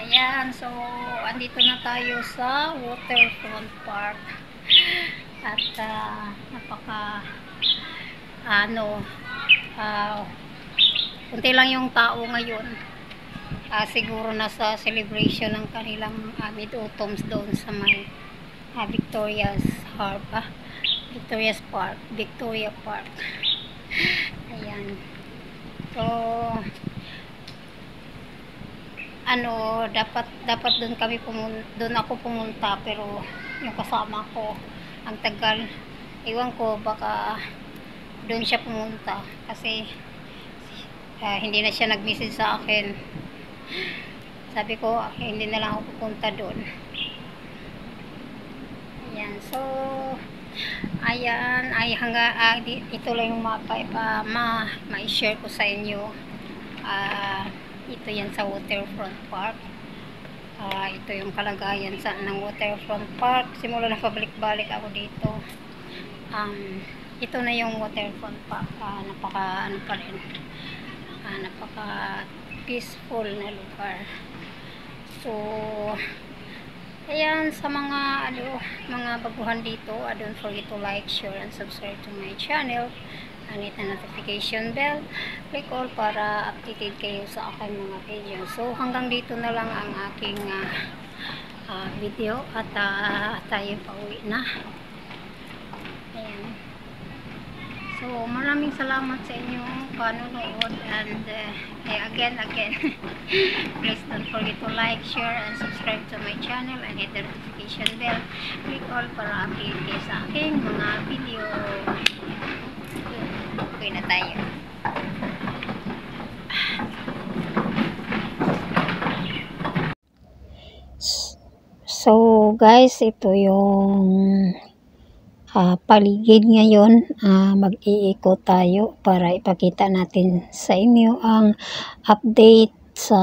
Ayan, so andito na tayo sa Waterfront Park at napaka kunti lang yung tao ngayon. Siguro nasa celebration ng kanilang mid-autumns doon sa may Victoria Park. Ayan, so dapat doon ako pumunta, pero yung kasama ko ang tagal, iwan ko, baka doon siya pumunta kasi hindi na siya nag-message sa akin. Sabi ko hindi na lang ako pupunta doon. Ayan, so ayan, ito lang yung ma-share ko sa inyo. Ito yan sa Waterfront Park. Ito yung kalagayan ng Waterfront Park. Simula na pabalik-balik ako dito. Ito na yung Waterfront Park. Napaka peaceful na lugar. So ayan, sa mga baguhan dito, don't forget to like, share, and subscribe to my channel. Hit na notification bell, click all para updated kayo sa aking mga video. So hanggang dito na lang ang aking video at tayo pauwi na. Ayan. So maraming salamat sa inyong panonood, and again please don't forget to like, share, and subscribe to my channel, and hit the notification bell, click all para update kayo sa aking mga video. Okay na tayo. So guys, ito yung paligid ngayon. Mag-iikot tayo para ipakita natin sa inyo ang update sa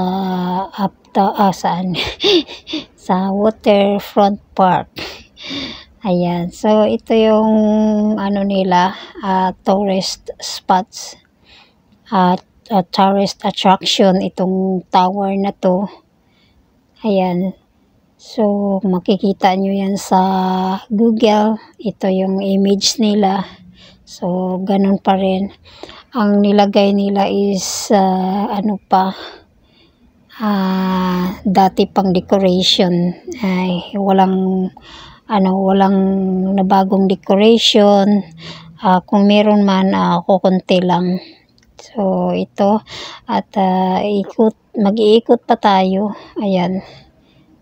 sa Waterfront Park. Ayan, so ito yung nila, tourist spots, tourist attraction, itong tower na to. Ayan, so makikita nyo yan sa Google. Ito yung image nila. So ganun pa rin ang nilagay nila is dati pang decoration, ay walang nabagong decoration. Kung meron man, kukunti lang. So ito, at mag-iikot pa tayo. Ayan,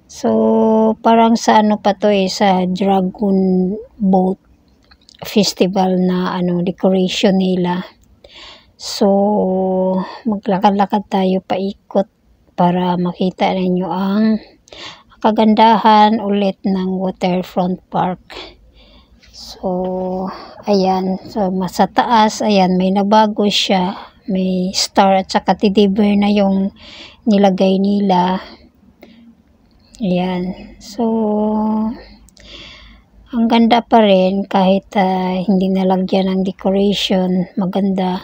so parang sa pa to sa Dragon Boat Festival na decoration nila. So maglakad-lakad tayo paikot para makita ninyo ang kagandahan ulit ng Waterfront Park. So ayan, so sa taas, ayan, may nabago siya, may star at saka teddy bear na yung nilagay nila. Ayan, so ang ganda pa rin kahit hindi nalagyan ng decoration. Maganda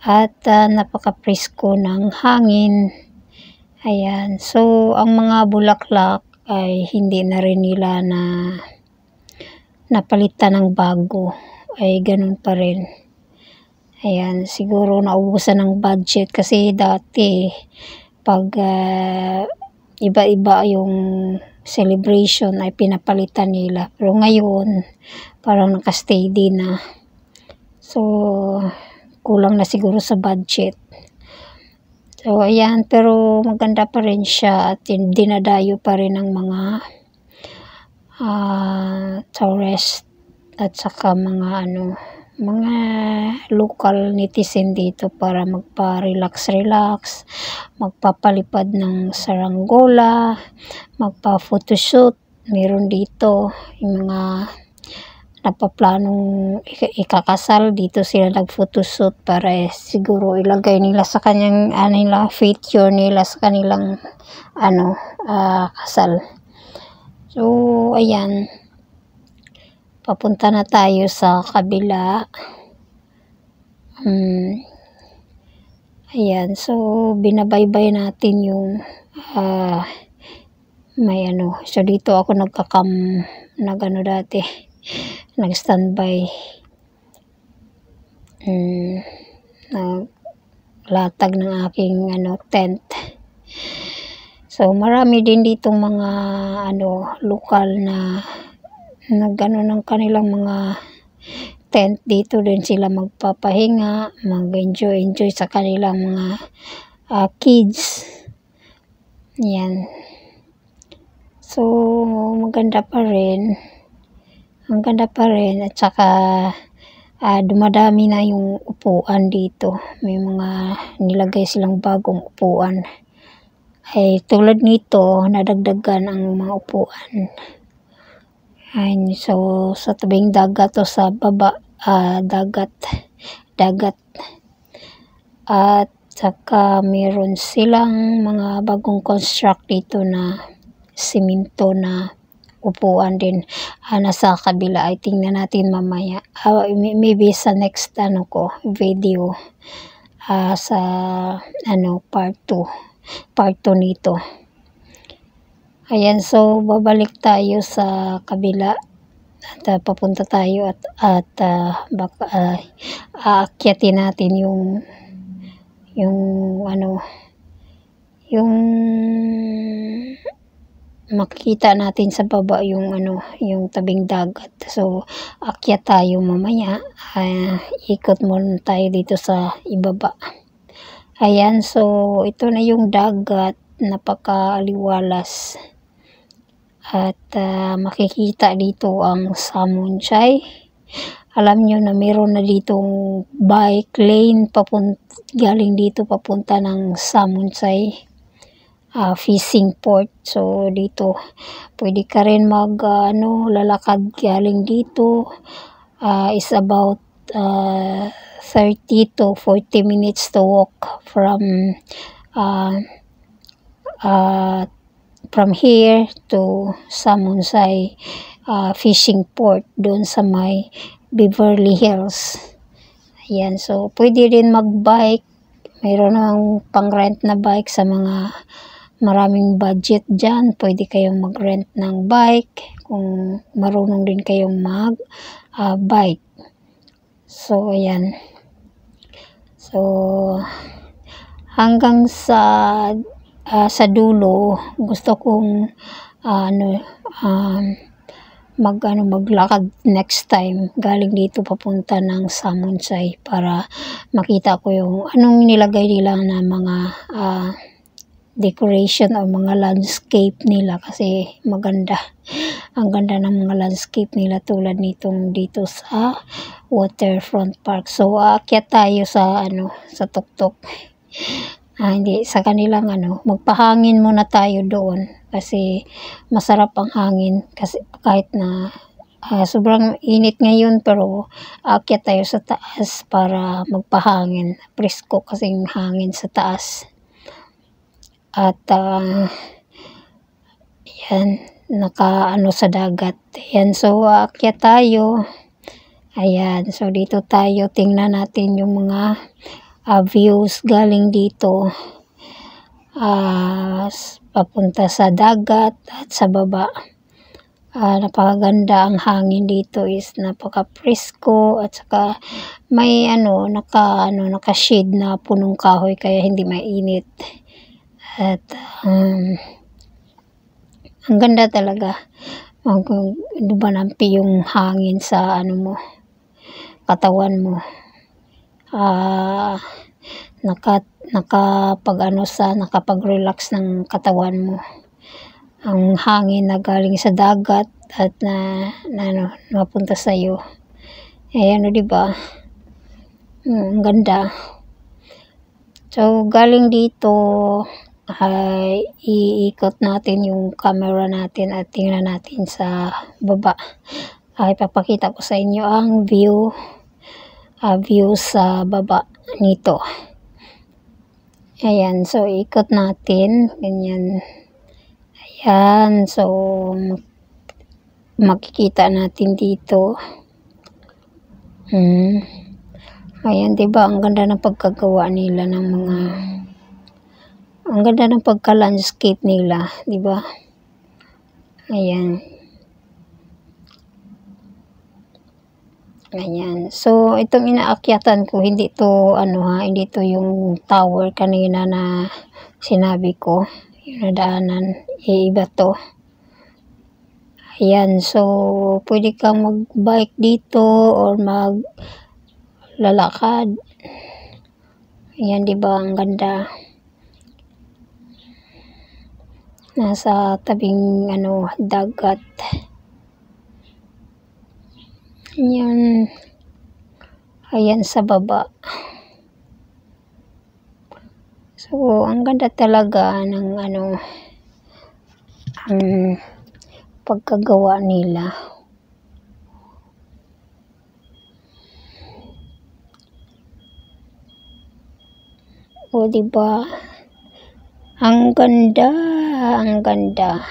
at napaka-presko ng hangin. Ayan, so ang mga bulaklak ay hindi na rin nila napalitan ng bago, ay ganun pa rin. Ayan, siguro naubusan ng budget kasi dati pag iba-iba yung celebration ay pinapalitan nila, pero ngayon parang naka-steady na. So kulang na siguro sa budget. So ayan, pero maganda pa rin siya at dinadayo pa rin ng mga tourist at saka mga local netizen dito para magpa-relax, magpapalipad ng saranggola, magpa-photoshoot meron dito yung mga napaplanong ikakasal. Dito sila nag-photoshoot para siguro ilagay nila sa kanyang nila feature nila sa kanilang kasal. So ayan, papunta na tayo sa kabila. Ayan, so binabaybay natin yung may so dito ako dati nag-standby, naglatag ng aking tent. So marami din ditong mga lokal na ng kanilang mga tent. Dito din sila magpapahinga, mag-enjoy sa kanilang mga kids. Yan. So maganda pa rin. Ang ganda pa rin, at saka dumadami na yung upuan dito. May mga nilagay silang bagong upuan. Ay tulad nito, nadagdagan ang mga upuan. Ayan, so sa tabing dagat o sa baba, dagat. At saka meron silang mga bagong construct dito na simento na upuan din. Nasa kabila, ay tingnan natin mamaya. Maybe sa next video, sa part 2 nito. Ayan, so babalik tayo sa kabila at papunta tayo at baka aakyatin natin yung makikita natin sa baba yung tabing dagat. So akyat tayo mamaya, ikot muna tayo dito sa ibaba. Ayan, so ito na yung dagat, napakaaliwalas. At makikita dito ang Samonchai. Alam nyo na meron na ditong bike lane galing dito papunta ng Samonchai fishing port. So dito pwede ka rin lalakad galing dito. Is about 30 to 40 minutes to walk from here to Samonchai fishing port doon sa may Beverly Hills. Ayan, so pwede rin mag-bike. Mayroon namang pang-rent na bike sa mga maraming budget dyan. Pwede kayong mag-rent ng bike kung marunong din kayong mag-bike. So ayan. So hanggang sa dulo, gusto kong maglakad next time galing dito papunta ng Samonchai para makita ko yung anong nilagay nila na mga decoration o mga landscape nila, kasi maganda. Ang ganda ng mga landscape nila tulad nitong dito sa Waterfront Park. So aakyat tayo sa tuktok. Hindi sa kanilang magpahangin muna tayo doon kasi masarap ang hangin, kasi kahit na sobrang init ngayon, pero aakyat tayo sa taas para magpahangin. Presko kasi yung hangin sa taas. At yan, sa dagat. Yan, so aakyat tayo. Ayan, so dito tayo, tingnan natin yung mga views galing dito papunta sa dagat at sa baba. Napakaganda ang hangin dito, is napaka-presko, at saka may naka-shade na punong kahoy kaya hindi mainit. At ang ganda talaga. Dumanampi yung hangin sa katawan mo. Nakapag-relax ng katawan mo. Ang hangin na galing sa dagat at napunta sa iyo. Diba? Ang ganda. So galing dito iikot natin yung camera natin at tingnan natin sa baba. Ipapakita ko sa inyo ang view sa baba nito. Ayan, so ikot natin, ganyan. Ayan, so makikita natin dito. Ayan, diba ang ganda ng pagkagawa nila ng mga, ang ganda ng pagka-landscape nila, diba? Ayan. Ayan. So, itong inaakyatan ko, hindi to, hindi to yung tower kanina na sinabi ko, yung nadaanan, iba to. Ayan. So, pwede kang mag-bike dito or mag-lalakad. Ayan, diba? Ang ganda. Nasa tabing, dagat. Ayan. Ayan sa baba. So, ang ganda talaga ng ang pagkagawa nila. O, diba? Ang ganda, ang ganda.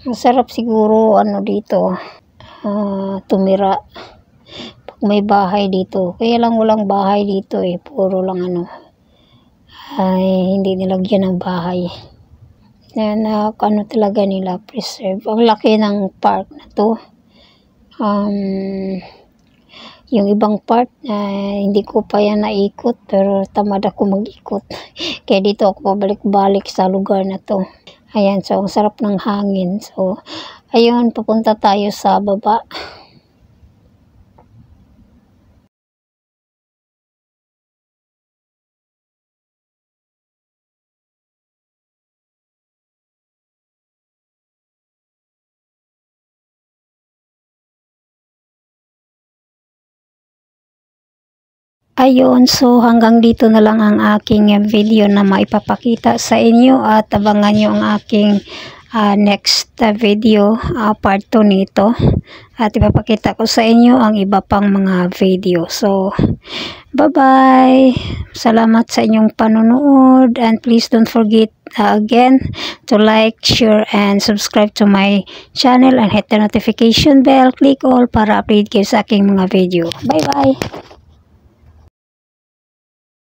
Ang sarap siguro dito tumira pag may bahay dito. Kaya lang walang bahay dito puro lang hindi nilagyan ng bahay. Na talaga nila preserve. Ang laki ng park na to. Yung ibang part hindi ko pa yan naikot, pero tamad ako mag-ikot. Kaya dito ako pabalik-balik sa lugar na to. Ayan, so ang sarap ng hangin. So, ayun, pupunta tayo sa baba. Ayun, so hanggang dito na lang ang aking video na maipapakita sa inyo at abangan nyo ang aking next video, part 2 nito. At ipapakita ko sa inyo ang iba pang mga video. So, bye-bye! Salamat sa inyong panonood and please don't forget again to like, share, and subscribe to my channel and hit the notification bell. Click all para update kayo sa aking mga video. Bye-bye!